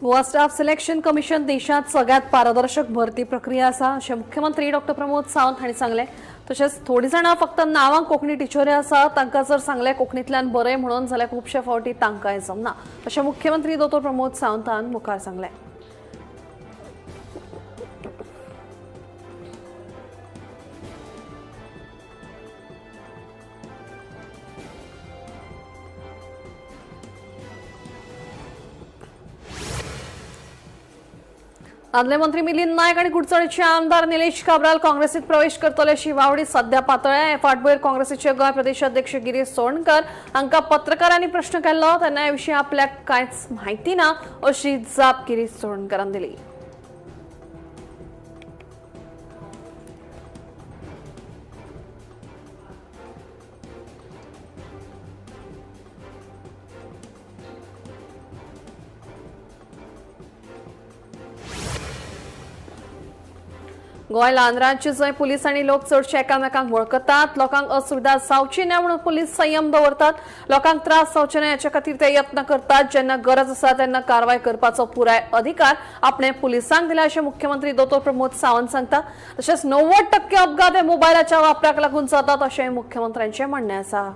Goa staff selection commission देशात सगळ्यात पारदर्शक भरती प्रक्रिया आसा अशें मुख्यमंत्री डॉ प्रमोद सावंत हांणी सांगलें। तशेंच थोडी जाणां फक्त नांवांक कोंकणी टिचरी आसा, तांकां जर सांगलें कोंकणींतल्यान बरें म्हणून जाल्यार खुबशे फावटी तांकांय जमना अशें मुख्यमंत्री डॉ प्रमोद सावंतान मुखार सांगलें। आदले मंत्री मिलिंद नायक आणि कुडचडेंचे आमदार निलेश काब्राल काँग्रेसीत प्रवेश करतले अशी वावडी सध्या पातळ्या। हे फाटभुंयेर काँग्रेसीचे गोंय प्रदेशाध्यक्ष गिरीश चोडणकर हांकां पत्रकारांनी प्रश्न केल्लो तेन्ना हे विशीं आपल्याक कांयच म्हायती ना अशी जाप गिरीश चोडणकरान दिली। गोंय ल्हान राज्य जंय पुलीस आनी लोक चडशे एकामेकांक वळखतात, लोकांक असुविधा जावची न्हय म्हणून पुलीस संयम दवरतात, लोकांक त्रास जावचे न्हय हाचे खातीर ते यत्न करतात। जेन्ना गरज आसा तेन्ना कारवाय करपाचो पुराय अधिकार आपणे पुलिसांक दिला अशें मुख्यमंत्री डॉ प्रमोद सावंत सांगता। तशेंच 90% अपघात हे मोबायलाच्या वापराक लागून जातात अशेंय मुख्यमंत्र्यांचें म्हणणें आसा।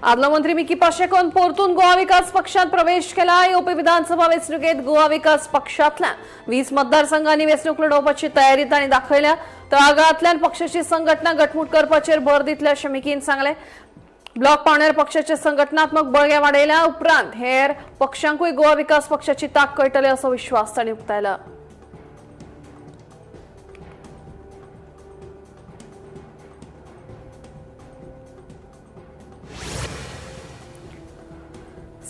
आदलो मंत्री मिकी पाशेकोन परतून गोवा विकास पक्षात प्रवेश केला। येवपी विधानसभा वेंचणुकेंत गोवा विकास पक्षांतल्यान 20 मतदारसंघांनी वेंचणूक लडोवपाची तयारी तांणी दाखयल्या। तळागाळांतल्यान पक्षाची संघटना घटमूट करपाचेर भर दितले अशें मिकीन सांगलें। ब्लॉक पावंड्यार पक्षाचे संघटनात्मक बळगे वाडयल्या उपरांत हेर पक्षांकूय गोवा विकास पक्षाची तांक कळटली असो विश्वास तांणी उक्तायला।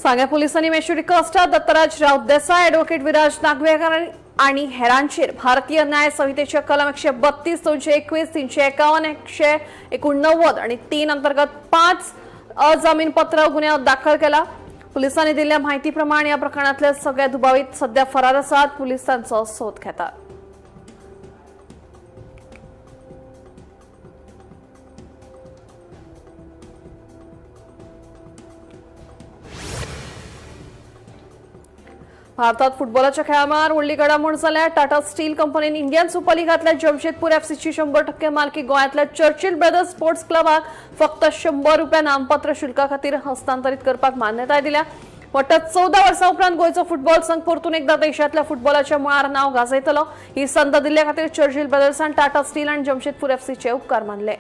सांग्या पुलिसांनी मेशुरी कस्टा दत्तराज राऊत देसाय, ॲडव्होकेट विराज नागवेकर आणि हेरांचेर भारतीय न्याय संहितेच्या कलम 132, 221, 351, 189 आणि 3 अंतर्गत 5 अजामीनपात्र गुन्हे दाखल केला। पुलिसांनी दिल्ल्या माहिती प्रमाण या प्रकरणातले सगळे दुबावित सध्या फरार आसात। पुलीस तांचो सोद घेतात। भारतात फुटबॉलाच्या खेळामळार व्हडली घडामोड जाल्या। टाटा स्टील कंपनीन इंडियन सुपर लीगांतल्या जमशेदपूर एफसीची 100% मालकी गोंयांतल्या चर्चिल ब्रदर्स स्पोर्ट्स क्लबाक फक्त ₹100 नामपत्र शुल्का खातीर हस्तांतरीत करपाक मान्यताय दिल्या। फक्त 14 वर्सां उपरांत गोंयचो फुटबॉल संघ परतून एकदा देशांतल्या फुटबॉलाच्या मळार नांव गाजयतलो। ही संद दिल्ले खातीर चर्चिल ब्रदर्सान टाटा स्टील आनी जमशेदपूर एफसीचे उपकार मानले।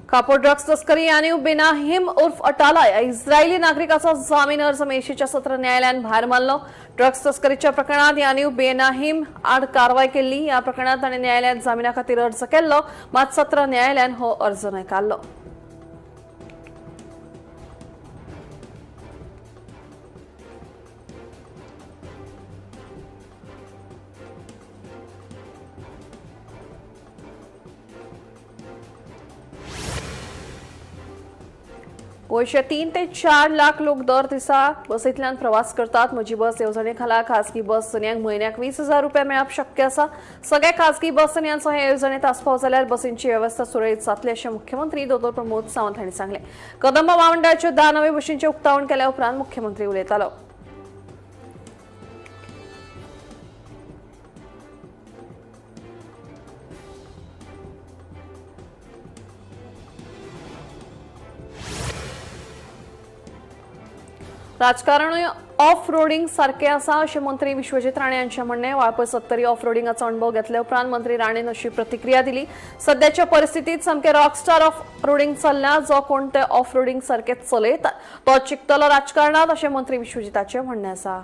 कापोर ड्रग्स तस्करी यानीव बेनाहिम उर्फ अटाला या इस्रायली नागरिकाचा जामीन अर्ज मेशीच्या सत्र न्यायालयान भायर मारलो। ड्रग्स तस्करीच्या प्रकरणात यानीव बेनाहिम आड कारवाय केल्ली। या प्रकरणात ताणें न्यायालयात जामिना खातीर अर्ज केल्लो, मात सत्र न्यायालयान हो अर्ज न्हयकारलो। गोंयचे 3 ते 4 लाख लोक दर दिसा बसींतल्यान प्रवास करतात। म्हजी बस येवजणे खाला खासगी बस चलयांक म्हयन्याक ₹20,000 मेळप शक्य आसा। सगळे खासगी बस चलयांचो हे येवजणेंत आस्पाव जाल्यार बसींची वेवस्था सुरळीत जातली अशें मुख्यमंत्री डॉ प्रमोद सावंत हांणी सांगलें। कदंबा वावंड्याच्यो 10 नवे बसींचें उक्तावण केल्या उपरांत मुख्यमंत्री उलयतालो। राजकारणूय ऑफ रोडिंग सारखे आसा अशें मंत्री विश्वजीत राणे हांचें म्हणणें। वाळपय 70 ऑफ रोडिंगाचो अणभव घेतले उपरांत मंत्री राणेन अशी प्रतिक्रिया दिली। सद्याच्या परिस्थितीत सामके रॉकस्टार ऑफ रोडिंग चल्ल्या। जो कोण ते ऑफ रोडिंग सारखे चलयता तो चिकतलो राजकारणांत अशें मंत्री विश्वजीताचें म्हणणें आसा।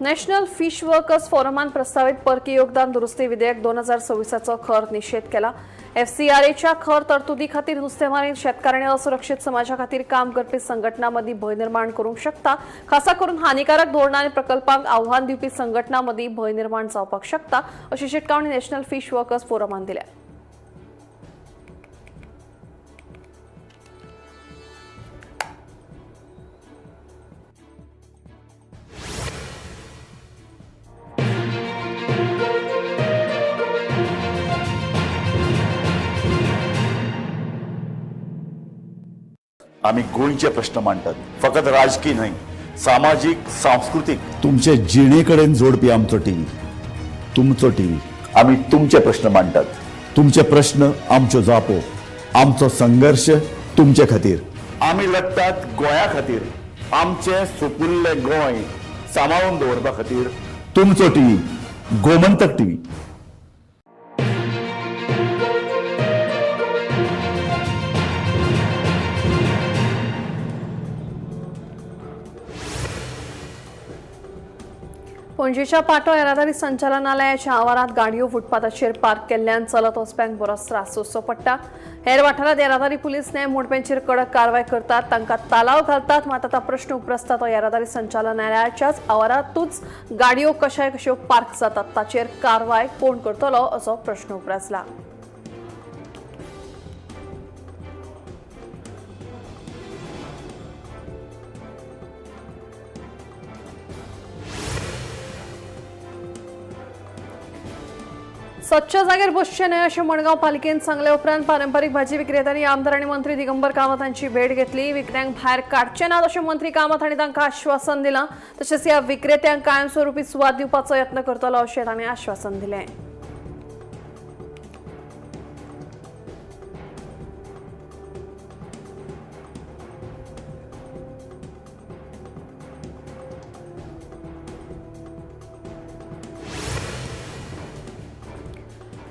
नॅशनल फिश वर्कर्स फोरमान प्रस्तावित परकी योगदान दुरुस्ती विधेयक 2026 खर निषेध केला। FCRAच्या खर तरतुदी खातीर नुस्तेमारी शेतकऱ्यांनी असुरक्षीत समाजा खातीर काम करपी संघटनांमदी भय निर्माण करूंक शकता। खासा करून हानिकारक धोरणां आनी प्रकल्पांक आव्हान दिवपी संघटनांमदी भय निर्माण जावपाक शकता, अशी शिटकावणी नॅशनल फिश वर्कर्स फोरमान दिल्या। आम्ही गोंयचे प्रश्न मांडटात, फकत राजकीय न्हय, सामाजिक सांस्कृतिक तुमचे जिणेकडेन जोडपी आमचो टीव्ही, तुमचो टीव्ही। आम्ही तुमचे प्रश्न मांडटात। तुमचे प्रश्न आमच्यो जापो, आमचो संघर्ष तुमचे खातीर। आम्ही लढटात गोंया खातीर, आमचे सोपुल्ले गोंय सांबाळून दवरपा खातीर। तुमचो टीव्ही, गोमंतक टीव्ही। पणजेच्या पाटो येरादारी संचालनालयाच्या आवारात गाडयो फुटपाथाचेर पार्क केल्ल्यान चलत वचप्यांक बरोच त्रास सोंसचो पडटा। हेर वाठारांत येरादारी पुलीस न्याय मोडप्यांचेर कडक कारवाय करतात, तांकां तालाव घालतात, मात आतां प्रश्न उपरासता तो येरादारी संचालनालयाच्याच आवारांतूच गाडयो कश्यो पार्क जातात ताचेर कारवाय कोण करतलो असो प्रश्न उपरासला। स्वच्छ जागेर बसचे न्हय अशें मडगांव पालिकेन सांगले उपरांत पारंपारीक भाजी विक्रेत्यांनी आमदार आनी मंत्री दिगंबर कामत हांची भेट घेतली। विकत्यांक भायर काडचे नात अशें मंत्री कामत हांणी तांकां आश्वासन दिलां। तशेंच ह्या विक्रेत्यांक कायमस्वरुपी सुवात दिवपाचो यत्न करतलो अशें तांणी आश्वासन दिलें।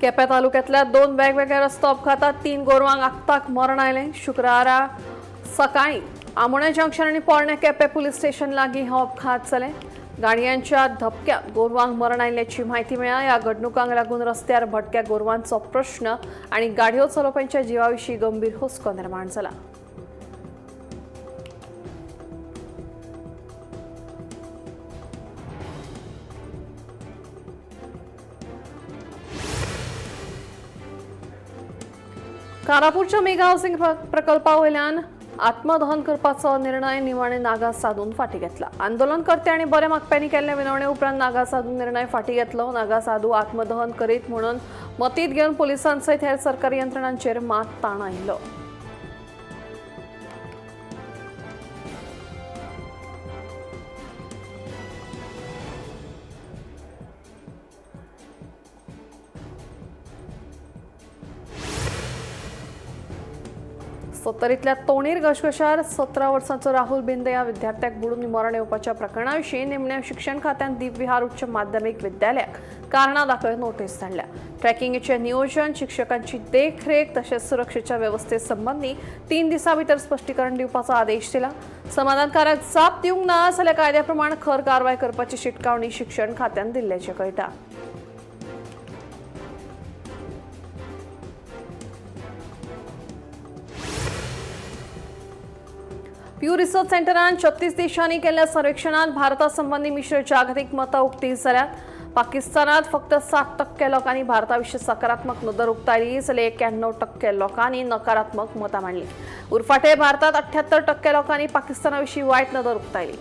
केप्यां तालुक्यांतल्या 2 वेगवेगळ्या रस्तो अपघातात 3 गोरवांक आगताक मरण आयलें। शुक्रारा सकाळीं आमोणे जंक्शन आनी पोरणे केपें पुलीस स्टेशन लागीं हो अपघात जाले। गाडयांच्या धपक्यात गोरवांक मरण आयिल्ल्याची म्हायती मेळ्ळ्या। ह्या घडणुकांक लागून रस्त्यार भटक्या गोरवांचो प्रश्न आनी गाडयो चलोवप्यांच्या जिवाविशीं गंभीर हुस्को निर्माण जाला। कारापूरच्या मेगा हाऊसिंग प्रकल्पा वयल्यान आत्मदहन करपाचो निर्णय निमाणे नागा साधून फाटी घेतला। आंदोलनकर्ते आनी बरे मागप्यांनी केल्ले विनवणे उपरांत नागा साधून निर्णय फाटी घेतलो। नागा साधू आत्मदहन करीत म्हणून मतीत घेवन पुलिसांसयत हेर सरकारी यंत्रणांचेर मात ताण आयिल्लो। सत्तरीतल्या तोणीर घसघशार 17 वर्सांचो राहुल बिंदे ह्या विद्यार्थ्याक बुडून मरण येवपाच्या प्रकरणाविशीं निमण्या शिक्षण खात्यान दीप विहार उच्च माध्यमीक विद्यालयाक कारणां दाखल नोटीस धाडल्या। ट्रॅकिंगेचें नियोजन, शिक्षकांची देखरेख तशेंच सुरक्षेच्या वेवस्थे संबंधी 3 दिसां भितर स्पश्टीकरण दिवपाचो आदेश दिला। समाधानकारक जाप दिवंक ना जाल्यार कायद्या प्रमाण खर कारवाय करपाची शिटकावणी शिक्षण खात्यान दिल्ल्याचें कळटा। प्यू रिसर्च सेंटरान 36 देशांनी केल्ल्या सर्वेक्षणात भारता संबंधी मिश्र जागतिक मतां उक्ती जाल्यात। पाकिस्तानात फक्त 7% लोकांनी भारताविशीं सकारात्मक नदर उक्तायली जाल्यार 91% लोकांनी नकारात्मक मतां मांडली। उरफाटे भारतात 78% लोकांनी पाकिस्तानाविशीं वायट नदर उक्तायली।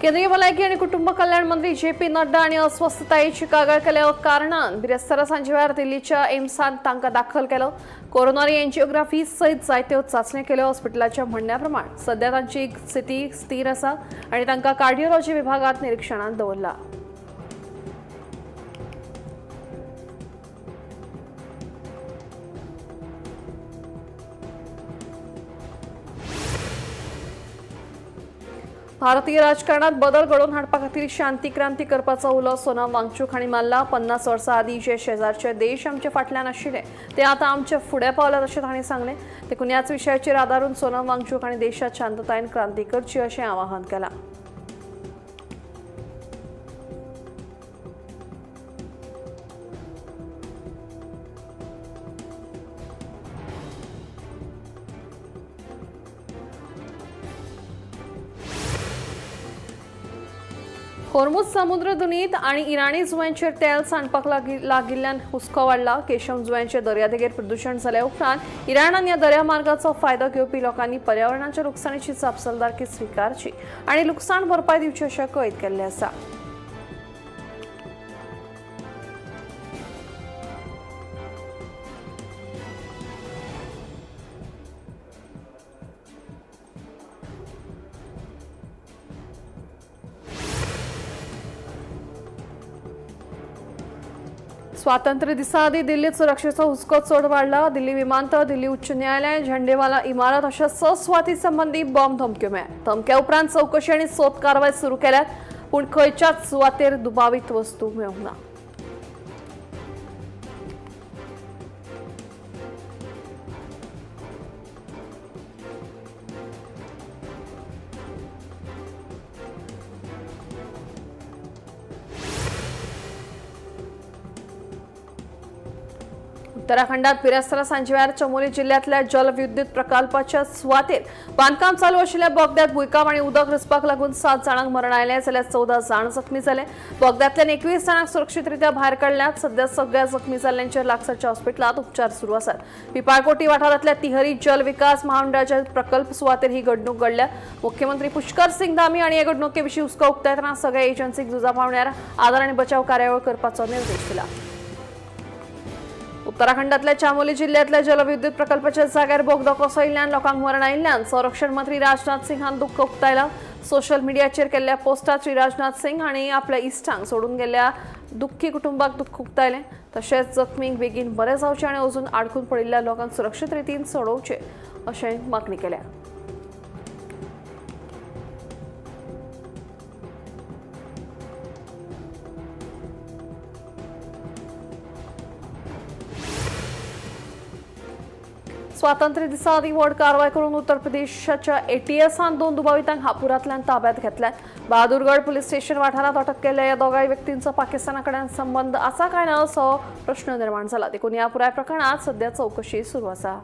केंद्रीय भलायकी आणि कुटुंब कल्याण मंत्री JP नड्डा आणि अस्वस्थतायेची कागाळ केल्या कारणान बिरेस्तारा सांजे वेळार दिल्लीच्या एम्सांत तांकां दाखल केलो। कोरोनरी एंजिओग्राफी सयत जायत्यो चाचण्यो केल्यो। हॉस्पिटलाच्या म्हणण्या प्रमाण सध्या तांची स्थिती स्थिर आसा आणि तांकां कार्डिओलॉजी विभागात निरीक्षणात दवरला। भारतीय राजकारणात बदल घडवून हाडपा खातीर शांती क्रांती करपाचो उलो सोनम वांगचूक हांणी मारला। 50 वर्सां आदीं जे शेजारचे देश आमचे फाटल्यान आशिल्ले ते आतां आमचे फुडें पावल्यात अशें तांणी सांगलें। देखून ह्याच विशयाचेर आदारून सोनम वांगचूक हांणी देशात शांततायेन क्रांती करची अशें आवाहन केलां। होर्मुझ समुद्र दुनीत आणि इराणी जुंव्यांचेर तेल सांडपाक लागिल्ल्यान हुस्को वाडला। केशम जुंव्यांचे दर्यादेगेर प्रदूषण जाल्या उपरांत इराणान ह्या दर्यामार्गाचो फायदो घेवपी लोकांनी पर्यावरणाच्या लुकसाणीची जापसालदारकी स्विकारची आणि लुकसाण भरपाय दिवची अशें कळीत केल्लें आसा। स्वातंत्र्य दिसा आदी दिल्लीत सुरक्षेचो हुस्को चड वाडला। दिल्ली विमानतळ, दिल्ली उच्च न्यायालय, झेंडेवाला इमारत अशा 6 सुवाती संबंधी बॉम्ब धमक्यो मेळ्ळ्या। धमक्या उपरांत चौकशी आनी सोद कारवाय सुरू केल्यात, पूण खंयच्याच सुवातेर दुबावित वस्तू मेळूंक ना। उत्तराखंडात बिरेस्तारा सांजवेळार चमोली जिल्ह्यातल्या जलविद्युत प्रकल्पाच्या सुवातेर बांदकाम चालू आशिल्ल्या बोगद्यात भुंयकाप आणि उदक घुसपाक लागून 7 जाणांक मरण आयलें, जाल्यार 14 जाण जखमी जाले। बोगद्यांतल्यान 21 जाणांक सुरक्षीतरित्या भायर काडल्यात। सध्या सगळ्या जखमी जाल्ल्यांचेर लागसारच्या हॉस्पिटलांत उपचार सुरू आसात। पिपाळकोटी वाठारांतल्या तिहरी जल विकास महामंडळाच्या प्रकल्प सुवातेर ही घडणूक घडल्या। मुख्यमंत्री पुष्कर सिंग धामी हांणी हे घडणुके विशीं हुस्को उक्तायतना सगळ्या एजन्सीक झुजा पावण्यार आदार आनी बचाव कार्यावळ करपाचो निर्देश दिला। उत्तराखंडातल्या चामोली जिल्ह्यातल्या जलविद्युत प्रकल्पाच्या जाग्यार बोगदो कोसळिल्ल्यान लोकांक मरण आयिल्ल्यान संरक्षण मंत्री राजनाथ सिंग हांणी दुख्ख उक्तायलां। सोशल मिडियाचेर केल्ल्या पोस्टात श्री राजनाथ सिंग हांणी आपल्या इश्टांक सोडून गेल्ल्या दुख्खी कुटुंबाक दुख्ख उक्तायलें। तशेंच जखमींक बेगीन बरें जावचें आनी अजून आडकून पडिल्ल्या लोकांक सुरक्षीत रितीन सोडोवचें अशें मागणी केल्या। स्वातंत्र्य दिसा आदी व्हड कारवाय करून उत्तर प्रदेशाच्या एटीएसान 2 दुबावितांक हापुरांतल्यान ताब्यात घेतल्यात। बहादुरगड पुलीस स्टेशन वाठारांत अटक केल्ल्या ह्या दोगांय व्यक्तींचो पाकिस्ताना कडेन संबंध आसा काय ना असो प्रश्न निर्माण जाला। देखून ह्या पुराय प्रकरणात सध्या चौकशी सुरू आसा।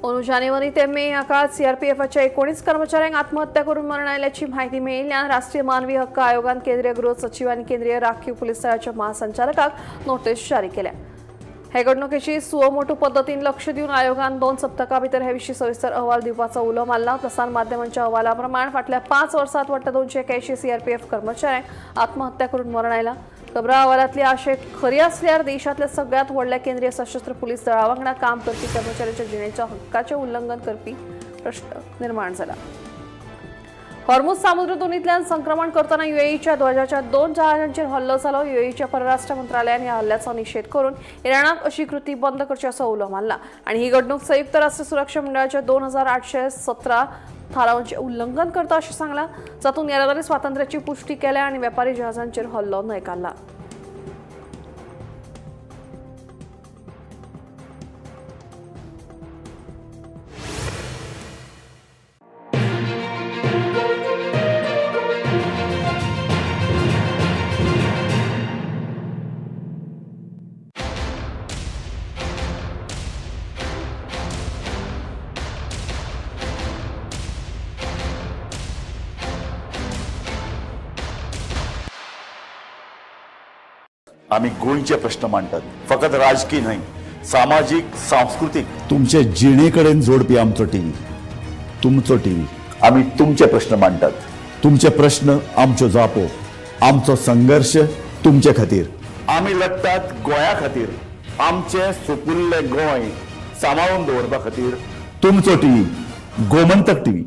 अंदू जानेवारी ते मे ह्या काळात सीआरपीएफच्या 19 कर्मचाऱ्यांक आत्महत्या करून मरण आयल्याची माहिती मेळिल्ल्यान राष्ट्रीय मानवी हक्क आयोगान केंद्रीय गृह सचिव आनी केंद्रीय राखीव पुलीस दळाच्या महासंचालकाक नोटीस जारी केल्या। हे घडणुकेची सुमोटो पद्दतीन लक्ष दिवन आयोगान 2 सप्तकां भितर हे विशीं सविस्तर अहवाल दिवपाचो उलो मारला। प्रसार माध्यमांच्या अहवाला प्रमाण फाटल्या 5 वर्सांत वाडटा 281 सीआरपीएफ कर्मचाऱ्यांक आत्महत्या करून मरण आयलां। खबरां अहवालांतली आशय खरी आसल्यार देशांतल्या सगळ्यात व्हडल्या केंद्रीय सशस्त्र पुलीस दळा वांगडा काम करपी कर्मचाऱ्यांच्या जिणेच्या हक्काचें उल्लंघन करपी प्रश्न निर्माण जाला। होर्मुझ समुद्र दोनींतल्यान संक्रमण करतना युएईच्या ध्वजाच्या 2 जहाजांचेर हल्लो जालो। युएईच्या परराष्ट्र मंत्रालयान ह्या हल्ल्याचो निशेध करून इराणाक अशी कृती बंद करची असो उलो मारला आणि ही घडणूक संयुक्त राष्ट्र सुरक्षा मंडळाच्या 2817 थारावांचे उल्लंघन करता अशें सांगलां, जातूंत येरादारी स्वातंत्र्याची पुष्टी केल्या आणि वेपारी जहाजांचेर हल्लो न्हयकारला। आम्ही गोंयचे प्रश्न मांडटात, फकत राजकीय न्हय, सामाजिक सांस्कृतिक। तुमचे जिणेकडेन जोडपी आमचो टीव्ही, तुमचो टीव्ही। आम्ही तुमचे प्रश्न मांडटात। तुमचे प्रश्न आमच्यो जापो, आमचो संघर्ष तुमचे खातीर। आम्ही लढटात गोंया खातीर, आमचे सोपुल्ले गोंय सांबाळून दवरपा खातीर। तुमचो टीव्ही, गोमंतक टीव्ही